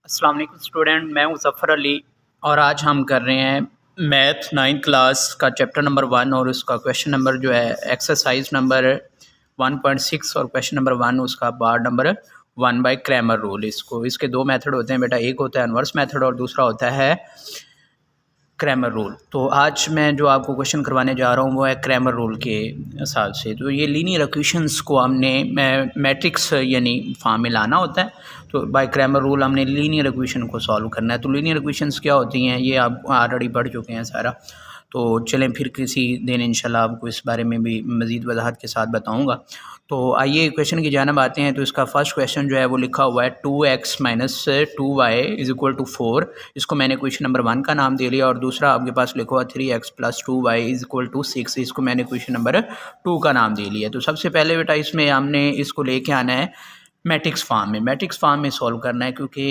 अस्सलाम वालेकुम स्टूडेंट, मैं मुज़फ़्फ़र अली और आज हम कर रहे हैं मैथ 9th क्लास का चैप्टर नंबर 1 और उसका क्वेश्चन नंबर जो है एक्सरसाइज नंबर 1.6 और क्वेश्चन नंबर 1 उसका part number 1 by Cramer rule. इसके दो मेथड होते हैं बेटा, एक होता है इन्वर्स मेथड और दूसरा होता है क्रैमर रूल। तो आज मैं जो आपको क्वेश्चन करवाने जा रहा हूँ वो है क्रैमर रूल के हिसाब से। तो ये लीनियर इक्वेशंस को हमने मैट्रिक्स यानी फॉर्म में लाना होता है। तो बाय क्रैमर रूल हमने लीनियर इक्वेशन को सॉल्व करना है। तो लीनियर इक्वेशंस क्या होती हैं ये आप ऑलरेडी पढ़ चुके हैं सारा। तो चलें फिर किसी दिन इंशाल्लाह आपको इस बारे में भी मज़ीद वजाहत के साथ बताऊँगा। तो आइए क्वेश्चन की जानब आते हैं। तो इसका फर्स्ट क्वेश्चन जो है वो लिखा हुआ है 2x - 2y = 4। इसको मैंने क्वेश्चन नंबर 1 का नाम दे लिया और दूसरा आपके पास लिखा हुआ 3x + 2y = 6। इसको मैंने क्वेश्चन नंबर 2 का नाम दे लिया। तो सबसे पहले बेटा इसमें हमने इसको लेके आना है मैट्रिक्स फॉर्म में। मैट्रिक्स फॉर्म में सॉल्व करना है क्योंकि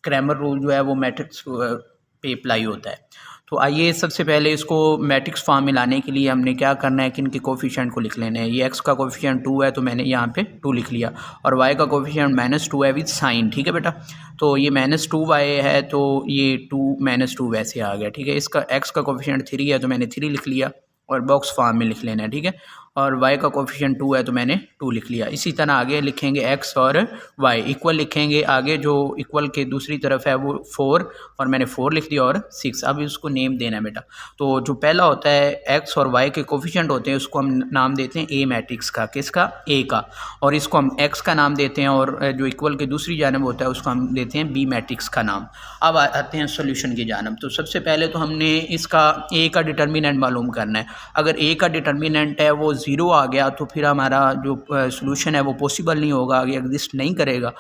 क्रैमर रूल जो है वो मैट्रिक्स पे अप्लाई होता है। तो आइए सबसे पहले इसको मैट्रिक्स फॉर्म में लाने के लिए हमने क्या करना है कि इनके कोफिशिएंट को लिख लेना है। ये x का कोफिशिएंट 2 है तो मैंने यहाँ पे 2 लिख लिया और y का कोफिशिएंट -2 है विद साइन। ठीक है बेटा, तो ये -2y है तो ये 2 - 2 वैसे आ गया। ठीक है, इसका x का कोफिशिएंट 3 है तो मैंने 3 लिख लिया और बॉक्स फॉर्म में लिख लेना है। ठीक है, और y का कोफिशिएंट 2 है तो मैंने 2 लिख लिया। इसी तरह आगे लिखेंगे x और y इक्वल लिखेंगे। आगे जो इक्वल के दूसरी तरफ है वो 4 और मैंने 4 लिख दिया और 6। अब इसको नेम देना है बेटा। तो जो पहला होता है x और y के कोफिशिएंट होते हैं उसको हम नाम देते हैं a मैट्रिक्स का। किसका? a का। और इसको हम x का नाम देते हैं और जो इक्वल के दूसरी जानब होता है उसको हम देते हैं b मैट्रिक्स का नाम। अब आते हैं सोल्यूशन की जानब। तो सबसे पहले तो हमने इसका a का डिटर्मिनेंट मालूम करना है। अगर a का डिटर्मिनेंट है वो 0 आ गया तो फिर हमारा जो सोल्यूशन है वो पॉसिबल नहीं होगा, आगे एग्जिस्ट नहीं करेगा।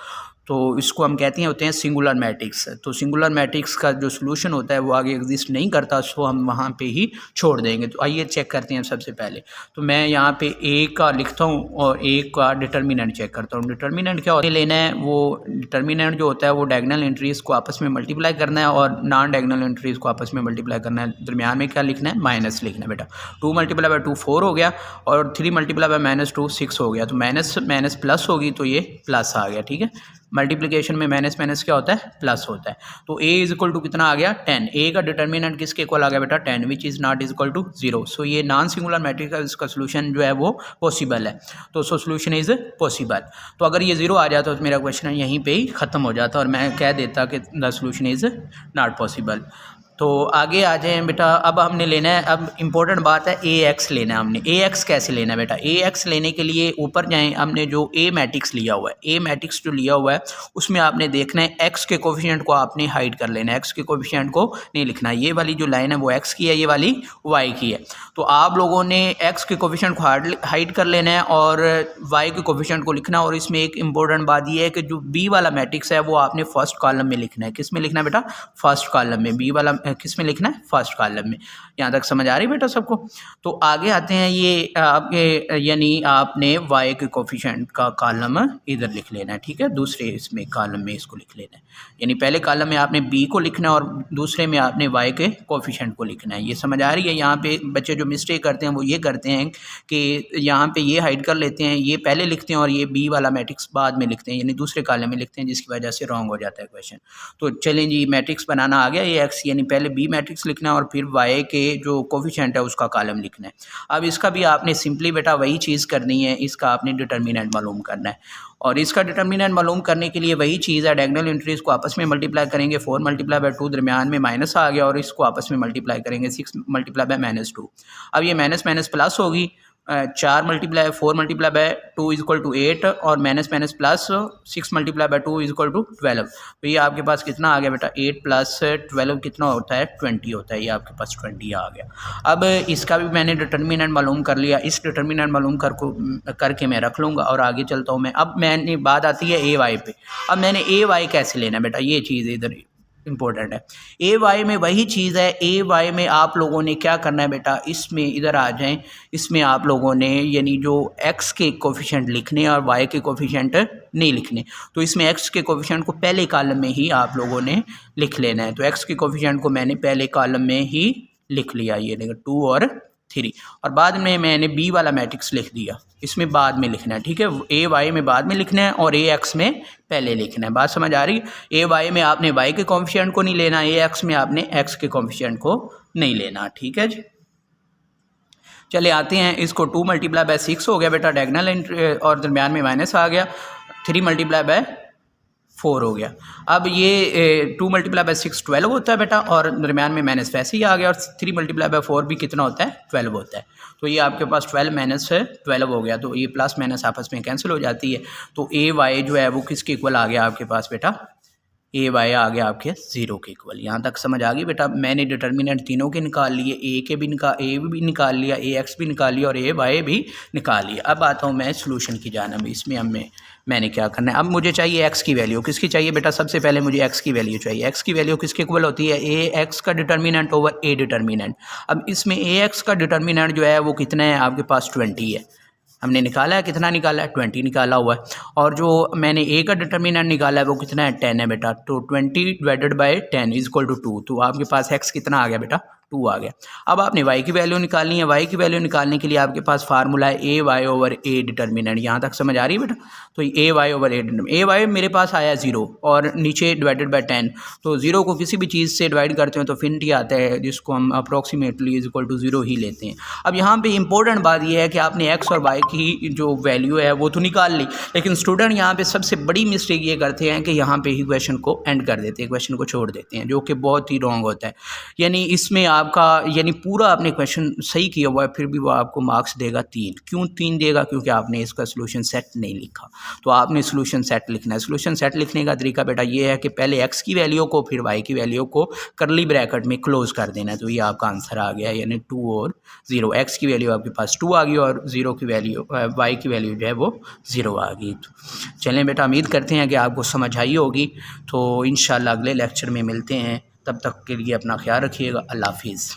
तो इसको हम कहते हैं होते हैं सिंगुलर मैट्रिक्स। तो सिंगुलर मैट्रिक्स का जो सोल्यूशन होता है वो आगे एग्जिस्ट नहीं करता, सो हम वहाँ पे ही छोड़ देंगे। तो आइए चेक करते हैं सबसे पहले। तो मैं यहाँ पे a का लिखता हूँ और a का डिटर्मिनेंट चेक करता हूँ। डिटर्मिनेंट क्या होता है लेना है, वो डिटर्मिनेंट जो होता है वो डायगोनल एंट्रीज़ को आपस में मल्टीप्लाई करना है और नॉन डायगोनल एंट्रीज़ को आपस में मल्टीप्लाई करना है। दरमियान में क्या लिखना है? माइनस लिखना है बेटा। 2 × 2 4 हो गया और 3 × -2 6 हो गया। तो माइनस माइनस प्लस होगी तो ये प्लस आ गया। ठीक है, मल्टीप्लिकेशन में माइनस माइनस क्या होता है? प्लस होता है। तो a = कितना आ गया? 10। a का डिटर्मिनेंट किसके इक्वल आ गया बेटा? 10 which is not equal to 0। So ये नॉन सिंगुलर मैट्रिक्स का इसका सोल्यूशन जो है वो पॉसिबल है। तो सोल्यूशन इज़ पॉसिबल। तो अगर ये 0 आ जाता तो मेरा क्वेश्चन यहीं पे ही ख़त्म हो जाता और मैं कह देता कि the solution is not possible. तो आगे आ जाएँ बेटा। अब हमने लेना है, अब इम्पोर्टेंट बात है ax लेना है हमने। ax कैसे लेना है बेटा? ax लेने के लिए ऊपर जाएं, हमने जो a मैट्रिक्स लिया हुआ है, a मैट्रिक्स जो लिया हुआ है उसमें आपने देखना है x के कोफिशिएंट को आपने हाइड कर लेना है। x के कोफिशिएंट को नहीं लिखना है। ये वाली जो लाइन है वो x की है, ये वाली y की है। तो आप लोगों ने x के कोफिशिएंट को हाइड कर लेना है और y के कोफिशिएंट को लिखना है। और इसमें एक इम्पोर्टेंट बात ये है कि जो b वाला मैट्रिक्स है वो आपने फर्स्ट कॉलम में लिखना है। किस में लिखना है बेटा? फर्स्ट कॉलम में। b वाला किस में लिखना है? फर्स्ट कॉलम में। यहाँ तक समझ आ रही बेटा सबको? तो आगे आते हैं, ये आपके यानी आपने y के कोफिशिएंट का कॉलम इधर लिख लेना है। ठीक है, दूसरे इसमें कॉलम में इसको लिख लेना है। यानी पहले कॉलम में आपने b को लिखना है और दूसरे में आपने y के कोफिशिएंट को लिखना है। ये समझ आ रही है? यहाँ पे बच्चे जो मिस्टेक करते हैं वो ये करते हैं कि यहाँ पे ये हाइड कर लेते हैं, ये पहले लिखते हैं और ये b वाला मैट्रिक्स बाद में लिखते हैं, यानी दूसरे कॉलम में लिखते हैं, जिसकी वजह से रॉन्ग हो जाता है क्वेश्चन। तो चलें जी, मैट्रिक्स बनाना आ गया। ये x यानी पहले b मैट्रिक्स लिखना है और फिर y के जो कोफिशिएंट है उसका कॉलम लिखना है। अब इसका भी आपने सिंपली बेटा वही चीज़ करनी है, इसका आपने डिटर्मिनेंट मालूम करना है। और इसका डिटर्मिनेंट मालूम करने के लिए वही चीज़ है, डायगोनल एंट्रीज़ को आपस में मल्टीप्लाई करेंगे। 4 × 2 दरमियान में माइनस आ गया और इसको आपस में मल्टीप्लाई करेंगे 6 × -2। अब ये माइनस माइनस प्लस होगी। 4 × 4 × 2 = 8 और माइनस माइनस प्लस 6 × 2 = 12। तो ये आपके पास कितना आ गया बेटा? 8 + 12 कितना होता है? 20 होता है। ये आपके पास 20 आ गया। अब इसका भी मैंने डिटर्मिनेंट मालूम कर लिया। इस डिटर्मिनेंट मालूम करके मैं रख लूँगा और आगे चलता हूँ मैं। अब मैंने बात आती है ay पे। अब मैंने ay कैसे लेना बेटा? ये चीज़ इधर इम्पोर्टेंट है। ay में वही चीज़ है। ay में आप लोगों ने क्या करना है बेटा? इसमें इधर आ जाएं। इसमें आप लोगों ने यानी जो x के कोफिशिएंट लिखने और y के कोफिशिएंट नहीं लिखने। तो इसमें x के कोफिशिएंट को पहले कॉलम में ही आप लोगों ने लिख लेना है। तो x के कोफिशिएंट को मैंने पहले कॉलम में ही लिख लिया, ये देखो 2 और 3 और बाद में मैंने बी वाला मैट्रिक्स लिख दिया, इसमें बाद में लिखना है, ठीक है। ए वाई में बाद में लिखना है और ए एक्स में पहले लिखना है। बात समझ आ रही? ए वाई में आपने वाई के कोएफिशिएंट को नहीं लेना, ए एक्स में आपने एक्स के कोएफिशिएंट को नहीं लेना, ठीक है जी। चले आते हैं, इसको 2 मल्टीप्लाई बाय 6 हो गया बेटा, डायगोनल और दरमियान में माइनस आ गया, 3 मल्टीप्लाई बाय 4 हो गया। अब ये 2 मल्टीप्लाई बाय 6 12 होता है बेटा, और दरमियान में माइनस वैसे ही आ गया, और 3 मल्टीप्लाई बाय 4 भी कितना होता है? 12 होता है। तो ये आपके पास 12 माइनस 12 हो गया, तो ये प्लस माइनस आपस में कैंसिल हो जाती है। तो ए वाई जो है वो किसके इक्वल आ गया आपके पास बेटा? ए वाई आ गया आपके 0 के इक्वल। यहाँ तक समझ आ गई बेटा? मैंने डिटर्मिनेंट तीनों के निकाल लिए, ए भी निकाल लिया, ए एक्स भी निकाल लिया और ए वाई भी निकाल लिया। अब आता हूँ मैं सोल्यूशन की जानिब। इसमें मैंने क्या करना है, अब मुझे चाहिए एक्स की वैल्यू। किसकी चाहिए बेटा? सबसे पहले मुझे एक्स की वैल्यू चाहिए। एक्स की वैल्यू किसके इक्वल होती है? ए एक्स का डिटर्मिनेंट ओवर ए डिटर्मिनेंट। अब इसमें ए एक्स का डिटर्मिनेंट जो है वो कितना है आपके पास? 20 है। हमने निकाला है, कितना निकाला है? 20 निकाला हुआ है। और जो मैंने ए का डिटर्मिनेंट निकाला है वो कितना है? 10 है बेटा। तो 20 divided by 10 is equal to 2। तो आपके पास एक्स कितना आ गया बेटा? 2 आ गया। अब आपने वाई की वैल्यू निकालनी है। वाई की वैल्यू निकालने के लिए आपके पास फार्मूला है A Y over A determinant. यहाँ तक समझ आ रही है बेटा? तो A Y over A determinant, A Y मेरे पास आया 0 और नीचे डिवाइडेड बाय 10। तो 0 को किसी भी चीज़ से डिवाइड करते हैं तो फिनिटी आता है, जिसको हम अप्रॉक्सीमेटली इज इक्वल टू 0 ही लेते हैं। अब यहाँ पे इंपॉर्टेंट बात यह है कि आपने एक्स और वाई की जो वैल्यू है वो तो निकाल ली, लेकिन स्टूडेंट यहाँ पे सबसे बड़ी मिस्टेक ये करते हैं कि यहाँ पे ही क्वेश्चन को एंड कर देते हैं, क्वेश्चन को छोड़ देते हैं, जो कि बहुत ही रॉन्ग होता है। यानी इसमें आपका पूरा आपने क्वेश्चन सही किया हुआ है, फिर भी वो आपको मार्क्स देगा 3। क्यों 3 देगा? क्योंकि आपने इसका सोल्यूशन सेट नहीं लिखा। तो आपने सोल्यूशन सेट लिखना है। सोल्यूशन सेट लिखने का तरीका बेटा ये है कि पहले एक्स की वैल्यू को फिर वाई की वैल्यू को करली ब्रैकेट में क्लोज कर देना है। तो ये आपका आंसर आ गया, यानी 2 और 0। एक्स की वैल्यू आपके पास 2 आ गई और 0 की वैल्यू वाई की वैल्यू जो है वो 0 आ गई। तो चलें बेटा, उम्मीद करते हैं कि आपको समझ आई होगी। तो इंशाल्लाह अगले लेक्चर में मिलते हैं, तब तक के लिए अपना ख्याल रखिएगा। अल्लाह हाफिज़।